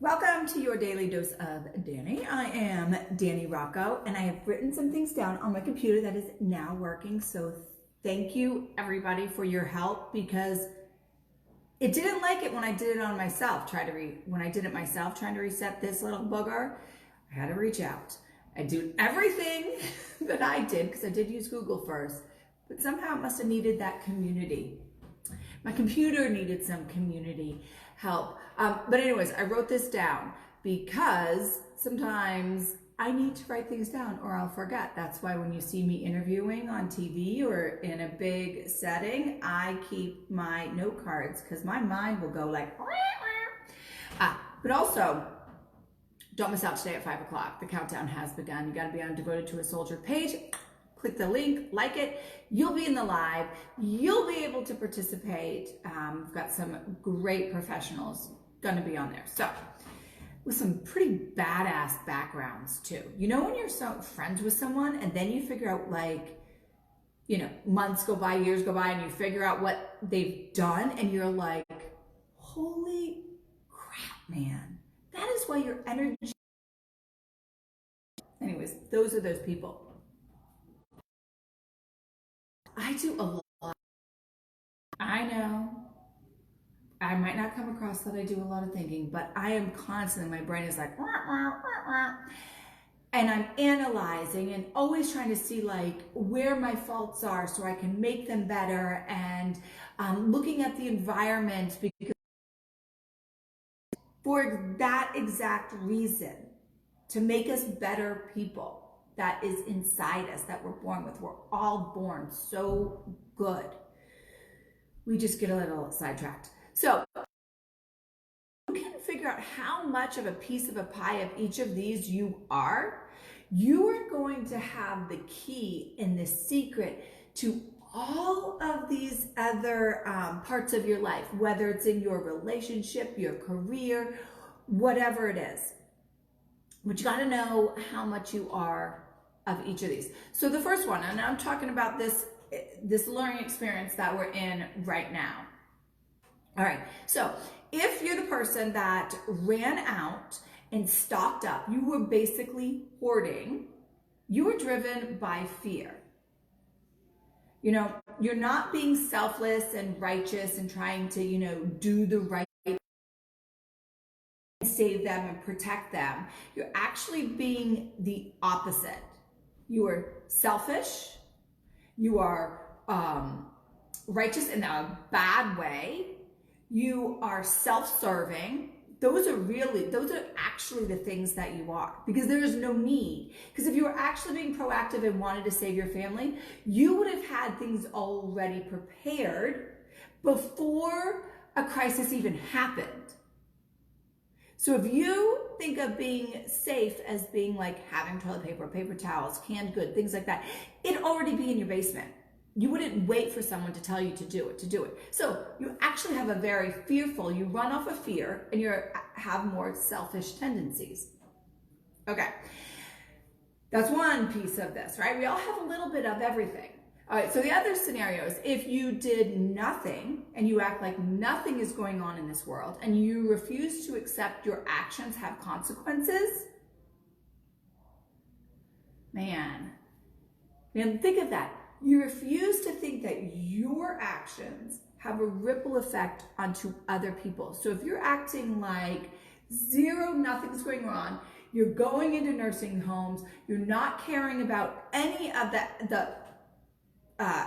Welcome to your daily dose of Dani. I am Dani Rocco, and I have written some things down on my computer that is now working. So thank you everybody for your help, because it didn't like it when I did it on myself. When I did it myself, trying to reset this little booger, I had to reach out. I do everything that I did because I did use Google first, but somehow it must have needed that community. My computer needed some community help. But anyways, I wrote this down because sometimes I need to write things down or I'll forget. That's why when you see me interviewing on TV or in a big setting, I keep my note cards because my mind will go like, but also, don't miss out today at 5 o'clock. The countdown has begun. You got to be on Devoted to a Soldier page. Click the link, like it. You'll be in the live. You'll be able to participate. We've got some great professionals going to be on there. So, with some pretty badass backgrounds too. You know when you're so friends with someone and then you figure out, like, you know, months go by, years go by, and you figure out what they've done and you're like, holy crap, man. That is why your energy... Anyways, those are those people. I do a lot. I know I might not come across that I do a lot of thinking, but I am constantly, my brain is like, wah, wah, wah, wah. And I'm analyzing and always trying to see like where my faults are so I can make them better, and looking at the environment, because for that exact reason, to make us better people. That is inside us, that we're born with. We're all born so good. We just get a little sidetracked. So you can figure out how much of a piece of a pie of each of these you are. You are going to have the key and the secret to all of these other parts of your life, whether it's in your relationship, your career, whatever it is. But you got to know how much you are of each of these. So the first one, and I'm talking about this learning experience that we're in right now. All right, so if you're the person that ran out and stocked up, you were basically hoarding, you were driven by fear. You know, you're not being selfless and righteous and trying to, you know, do the right, save them and protect them. You're actually being the opposite. You are selfish. You are righteous in a bad way. You are self-serving. Those are actually the things that you are, because there is no need. Because if you were actually being proactive and wanted to save your family, you would have had things already prepared before a crisis even happened. So if you think of being safe as being like having toilet paper, paper towels, canned goods, things like that, it'd already be in your basement. You wouldn't wait for someone to tell you to do it. So you actually have a very fearful, you run off of fear, and you have more selfish tendencies. Okay, that's one piece of this, right? We all have a little bit of everything. All right, so the other scenario is if you did nothing and you act like nothing is going on in this world and you refuse to accept your actions have consequences. Man, think of that. You refuse to think that your actions have a ripple effect onto other people. So if you're acting like nothing's going on, you're going into nursing homes, you're not caring about any of the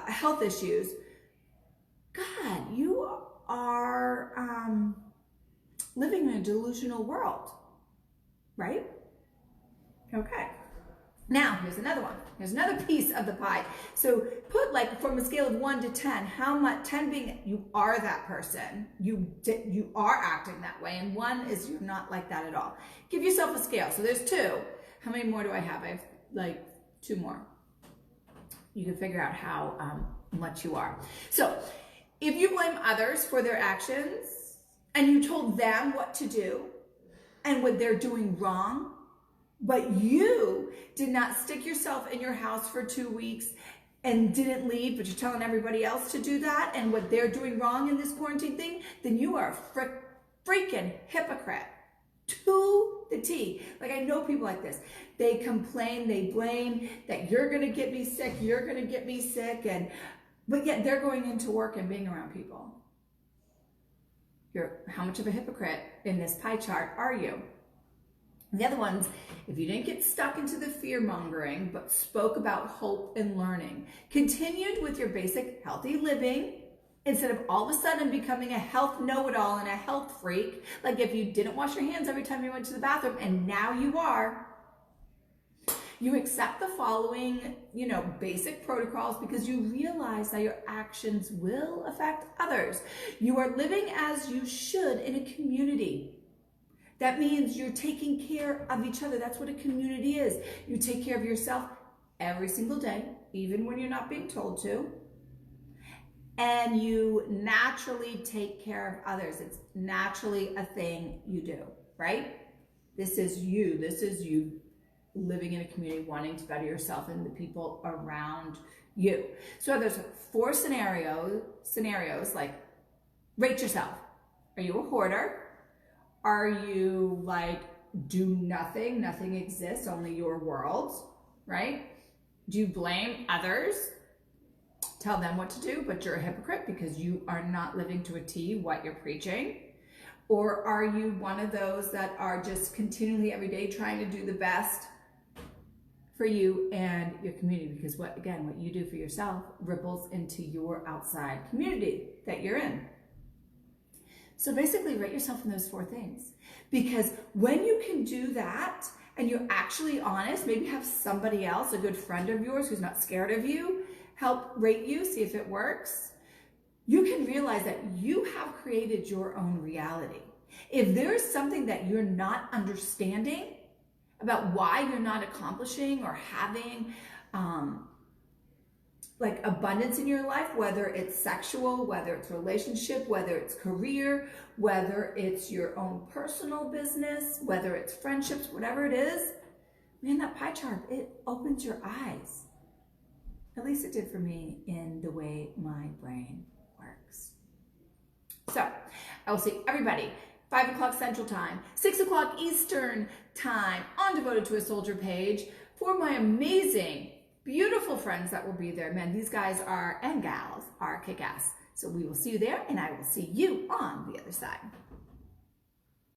health issues, God, you are living in a delusional world, right? Okay. Now, here's another one. Here's another piece of the pie. So put, like, from a scale of 1 to 10, how much, 10 being you are that person, you are acting that way, and 1 is you're not like that at all. Give yourself a scale. So there's 2. How many more do I have? I have like 2 more. You can figure out how much you are. So if you blame others for their actions and you told them what to do and what they're doing wrong, but you did not stick yourself in your house for 2 weeks and didn't leave, but you're telling everybody else to do that and what they're doing wrong in this quarantine thing, then you are a freaking hypocrite. to the T. Like, I know people like this. They complain, they blame that you're going to get me sick, you're going to get me sick, but yet they're going into work and being around people. How much of a hypocrite in this pie chart are you? The other ones, if you didn't get stuck into the fear mongering, but spoke about hope and learning, continued with your basic healthy living, instead of all of a sudden becoming a health know-it-all and a health freak, like if you didn't wash your hands every time you went to the bathroom and now you are, you accept the following, basic protocols because you realize that your actions will affect others. You are living as you should in a community. That means you're taking care of each other. That's what a community is. You take care of yourself every single day, even when you're not being told to. And you naturally take care of others. It's naturally a thing you do, right? This is you. This is you living in a community, wanting to better yourself and the people around you. So there's 4 scenarios like rate yourself. Are you a hoarder? Are you like do nothing? Nothing exists, only your world, right? Do you blame others? Tell them what to do, but you're a hypocrite because you are not living to a T what you're preaching? Or are you one of those that are just continually every day trying to do the best for you and your community? Because what you do for yourself ripples into your outside community that you're in. So basically rate yourself in those 4 things, because when you can do that and you're actually honest, maybe have somebody else, a good friend of yours who's not scared of you, help rate you, see if it works, you can realize that you have created your own reality. If there's something that you're not understanding about why you're not accomplishing or having like abundance in your life, whether it's sexual, whether it's relationship, whether it's career, whether it's your own personal business, whether it's friendships, whatever it is, man, that pie chart, it opens your eyes. At least it did for me in the way my brain works. So I will see everybody 5 o'clock Central Time, 6 o'clock Eastern Time on Devoted to a Soldier page for my amazing, beautiful friends that will be there. Man, these guys and gals are kick-ass. So we will see you there, and I will see you on the other side.